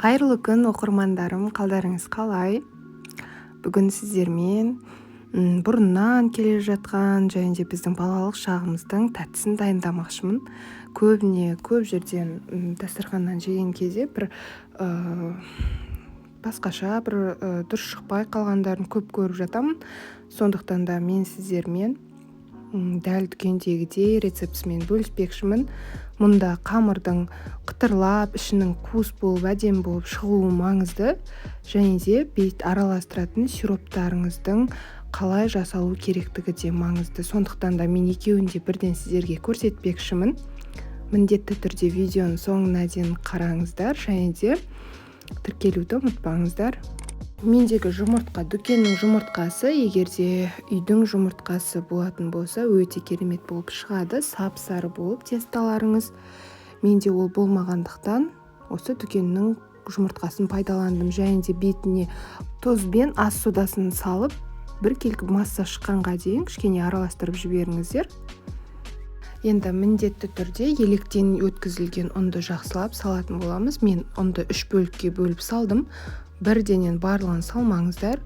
Қайырлы күн оқырмандарым, қалдарыңыз қалай? Бүгін сіздермен бұрыннан келе жатқан және де біздің балалық шағымыздың тәттісін дайындамақшымын. Көп жерден дастарханнан жеген кезде бір басқаша дұрыс шықпай қалғандарын көп көріп жатамын. Сондықтан да мен сіздермен дәл дүкендегідей рецептісімен бөліспекшімін. Мұнда қамырдың қытырлап, ішінің қуыс болып, әдемі болып шығуы маңызды, және де бет араластыратын сироптарыңыздың қалай жасалу керектігі де маңызды. Сондықтан да мен екеуін де бірден сіздерге көрсетпекшімін. Міндетті түрде видеоның соңына дейін қараңыздар, және де тіркелуді ұмытпаңыздар. Мендегі жұмыртқа, дүкеннің жұмыртқасы, егерде үйдің жұмыртқасы болатын болса, өте керемет болып шығады, сап-сары болып тесталарыңыз. Менде ол болмағандықтан осы дүкеннің жұмыртқасын пайдаландым, және де бетіне тұзбен ас содасын салып, біркелкі масса шыққанға дейін кішкене араластырып жіберіңіздер. Енді міндетті түрде електен өткізілген ұнды жақсылап салатын боламыз. Мен ұнды 3 бөлікке бөліп салдым. Бірденен барлығын салмаңыздар.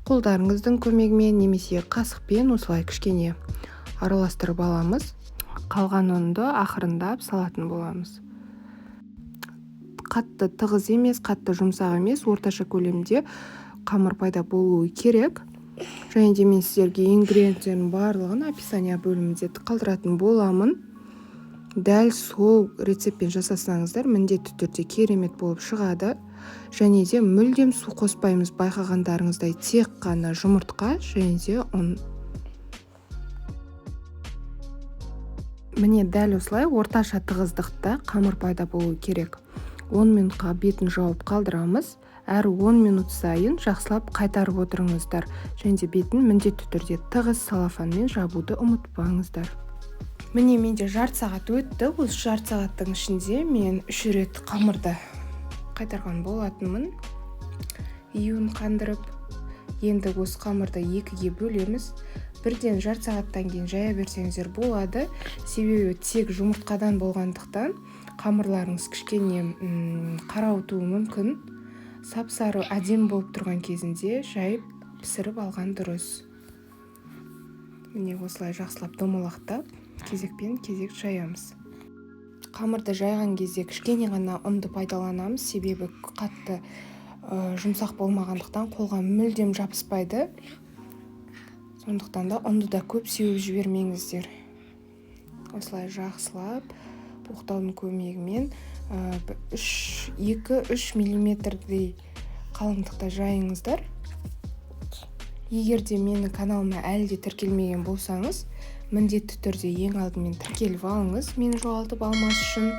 Қолдарыңыздың көмегімен немесе қасықпен осылай кішкене араластырып аламыз. Қалған ұнды ақырындап салатын боламыз. Қатты тығыз емес, қатты жұмсақ емес, орташа көлемде қамыр пайда болуы керек. Және де мен сіздерге ингредиенттердің барлығын описание бөлімінде қалдыратын боламын. Дәл сол рецептпен жасасаңыздар, міндетті түрде керемет болып шығады. Және де мүлдем су қоспаймыз, байқағандарыңыздай тек қана жұмыртқа және де ұн. Міне дәл осылай орташа тығыздықта қамыр пайда болуы керек. 10 минутқа бетін жауып қалдырамыз. Әр 10 минут сайын жақсылап қайтарып отырыңыздар. Және де бетін міндетті түрде тығыз салафанмен жабуды ұмытпаңыздар. Міне менде жарты сағат өтті. Осы жарты сағаттың ішінде мен 3 рет қамырды қайтарған болатынмын. Июн қандырып, енді осы қамырды 2-ге бөлеміз. Бірден жарты сағаттан кейін жая берсеңіздер болады. Себебі тек жұмыртқадан болғандықтан қамырларыңыз кішкене қарауытуы мүмкін. Сап-сары әдемі болып тұрған кезінде жайып пісіріп алған дұрыс. Міне осылай жақсылап домалақтап, кезекпен кезек жаямыз. Қамырды жайған кезде кішкене ғана ұнды пайдаланамыз, себебі қатты жұмсақ болмағандықтан қолға мүлдем жабыспайды. Сондықтан да ұнды да көп сеуіп жібермеңіздер. Осылай жақсылап оқтаудың көмегімен 2-3 миллиметрдей қалыңдықта жайыңыздар. Егерде менің каналыма әлі де тіркелмеген болсаңыз, міндетті түрде ең алдымен тіркеліп алыңыз, мені жоғалтып алмас үшін.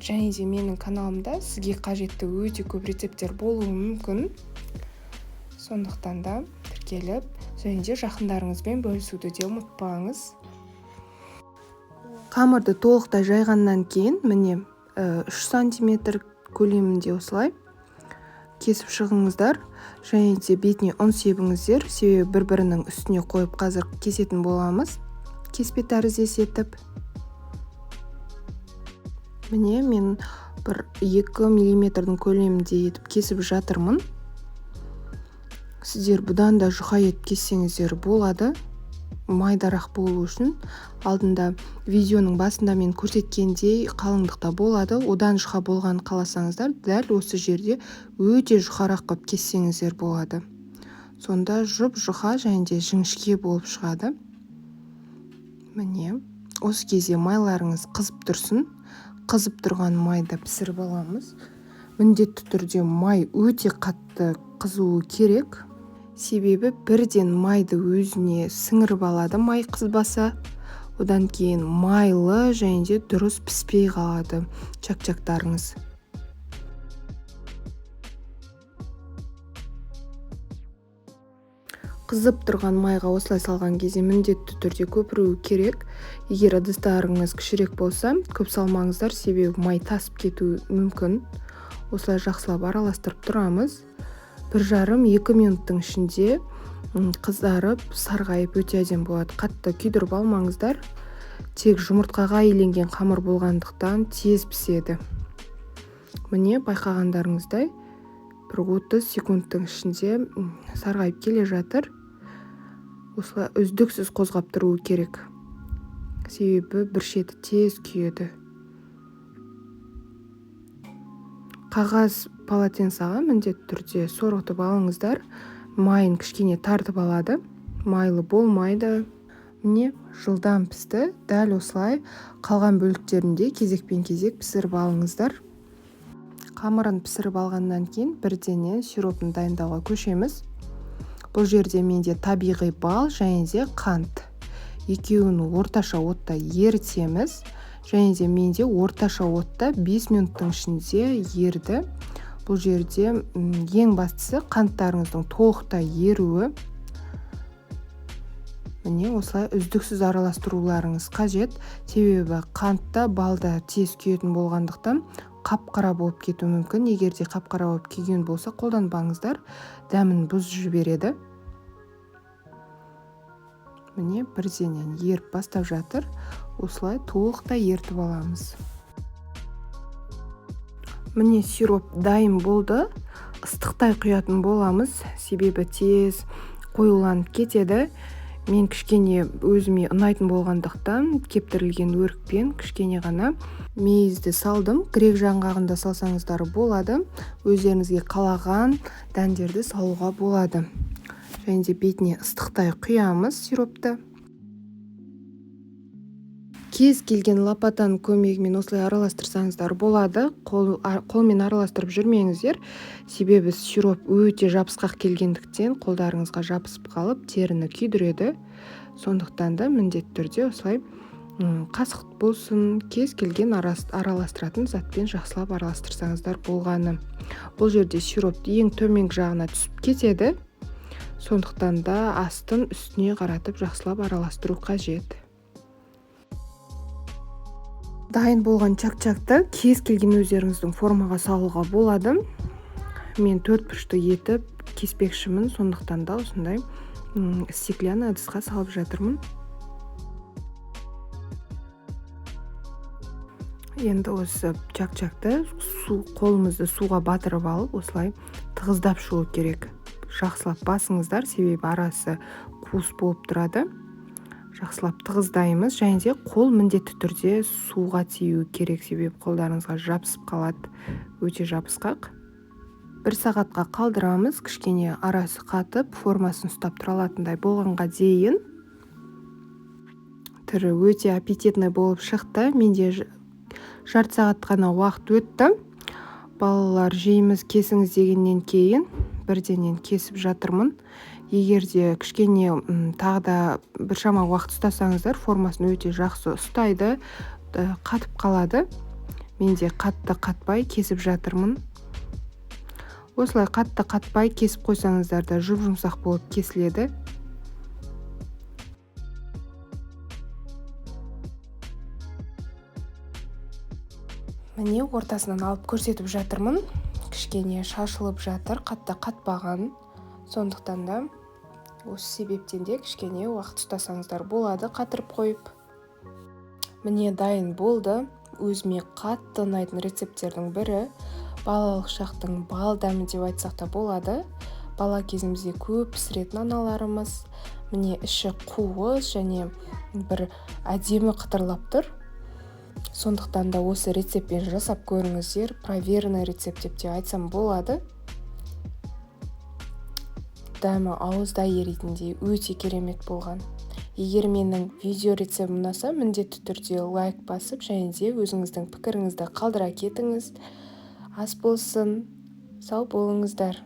Және де менің каналымда сізге қажетті өте көп рецепттер болуы мүмкін. Сондықтан да тіркеліп, және де жақындарыңызбен бөлісуді де ұмытпаңыз. Қамырды толықтай жайғаннан кейін міне 3 сантиметр көлемінде осылай кесіп шығыңыздар. Және де бетіне ұн себіңіздер, себебі бір-бірінің үстіне қойып қазір кесетін боламыз. Кеспе тәріздес етіп. Міне мен 2 миллиметрдің көлемінде етіп кесіп жатырмын. Сіздер бұдан да жұқа етіп кессеңіздер болады. Майдарақ болу үшін алдында видеоның басында мен көрсеткендей қалыңдықта болады. Одан жұқа болған қаласаңыздар, дәл осы жерде өте жұқарақ қып кессеңіздер болады. Сонда жұп-жұқа және де жіңішке болып шығады. Міне, осы кезде майларыңыз қызып тұрсын. Қызып тұрған майды пісіріп аламыз. Міндетті түрде май өте қатты қызуы керек. Себебі бірден майды өзіне сіңіріп алады май қызбаса. Одан кейін майлы және де дұрыс піспей қалады чак-чактарыңыз. Қызып тұрған майға осылай салған кезде міндетті түрде көпіруі керек. Егер ыдыстарыңыз кішірек болса, көп салмаңыздар, себебі май тасып кетуі мүмкін. Осылай жақсылап араластырып тұрамыз. 1,5-2 минуттың ішінде қызарып, сарғайып өте әдемі болады. Қатты күйдіріп алмаңыздар. Тек жұмыртқаға иленген қамыр болғандықтан тез піседі. Міне байқағандарыңыздай бір 30 секундтың ішінде сарғайып келе жатыр. Осылай үздіксіз қозғап тұруы керек. Себебі бір шеті тез күйеді. Қағаз полотенцаға міндетті түрде сорғытып алыңыздар. Майын кішкене тартып алады. Майлы болмайды. Міне жылдам пісті. Дәл осылай қалған бөліктерінде кезекпен кезек пісіріп алыңыздар. Қамырын пісіріп алғаннан кейін бірденен сиропын дайындауға көшеміз. Бұл жерде менде табиғи бал және де қант. Екеуін орташа отта ерітеміз. Және де менде орташа отта 5 минуттың ішінде ерді. Бұл жерде ең бастысы қанттарыңыздың толықтай еруі. Міне осылай үздіксіз араластыруларыңыз қажет. Себебі қантта балда тез күйетін болғандықтан қап-қара болып кетуі мүмкін. Егер де қап-қара болып күйген болса, қолданбаңыздар. Дәмін бұзып жібереді. Міне бірденен еріп бастап жатыр. Осылай толықтай ертіп аламыз. Міне сироп дайын болды. Ыстықтай құятын боламыз. Себебі тез қоюланып кетеді. Мен кішкене өзіме ұнайтын болғандықтан кептірілген өрікпен кішкене ғана мейізді салдым. Грек жаңғағында салсаңыздар болады. Өздеріңізге қалаған дәндерді салуға болады. Және де бетіне ыстықтай құямыз сиропты. Кез келген лопатаның көмегімен осылай араластырсаңыздар болады. Қолмен араластырып жүрмеңіздер. Себебі сироп өте жабысқақ келгендіктен қолдарыңызға жабысып қалып теріні күйдіреді. Сондықтан да міндетті түрде осылай қасық болсын, кез келген араластыратын затпен жақсылап араластырсаңыздар болғаны. Бұл жерде сироп ең төменгі жағына түсіп кетеді. Сондықтан да астын үстіне қаратып жақсылап араластыру қажет. Дайын болған чак-чакты кез келген өздеріңіздің формаға салуға болады. Мен 4 бұрышты етіп кеспекшімін, сондықтан да осындай стеклянный ыдысқа салып жатырмын. Енді осы чак-чакты қолымызды суға батырып алып, осылай тығыздап шығу керек. Жақсылап басыңыздар, себебі арасы қуыс болып тұрады. Жақсылап тығыздаймыз, және де қол міндетті түрде суға тию керек, себебі қолдарыңызға жабысып қалады, өте жабысқақ. 1 сағатқа қалдырамыз, кішкене арасы қатып, формасын ұстап тұра алатындай болғанға дейін. Түрі өте аппетитный болып шықты. Менде жарты сағат қана уақыт өтті. Балалар жейміз, кесіңіз дегеннен кейін бірденен кесіп жатырмын. Егер де кішкене тағы да біршама уақыт ұстасаңыздар, формасын өте жақсы ұстайды, қатып қалады. Менде қатты қатпай кесіп жатырмын. Осылай қатты қатпай кесіп қойсаңыздар да жұп-жұмсақ болып кесіледі. Міне ортасынан алып көрсетіп жатырмын. Кішкене шашылып жатыр, қатты қатпаған. Сондықтан да осы себептен де кішкене уақыт ұстасаңыздар болады қатырып қойып. Міне дайын болды. Өзіме қатты ұнайтын рецепттердің бірі. Балалық шақтың бал дәмі деп айтсақ та болады. Бала кезімізде көп пісіретін аналарымыз. Міне іші қуыс және бір әдемі қытырлап тұр. Сондықтан да осы рецептпен жасап көріңіздер. Проверенный рецепт деп те айтсам болады. Дәмі ауызда еритіндей өте керемет болған. Егер менің видео рецептім ұнаса, міндетті түрде лайк басып, және де өзіңіздің пікіріңізді қалдыра кетіңіз. Ас болсын, сау болыңыздар.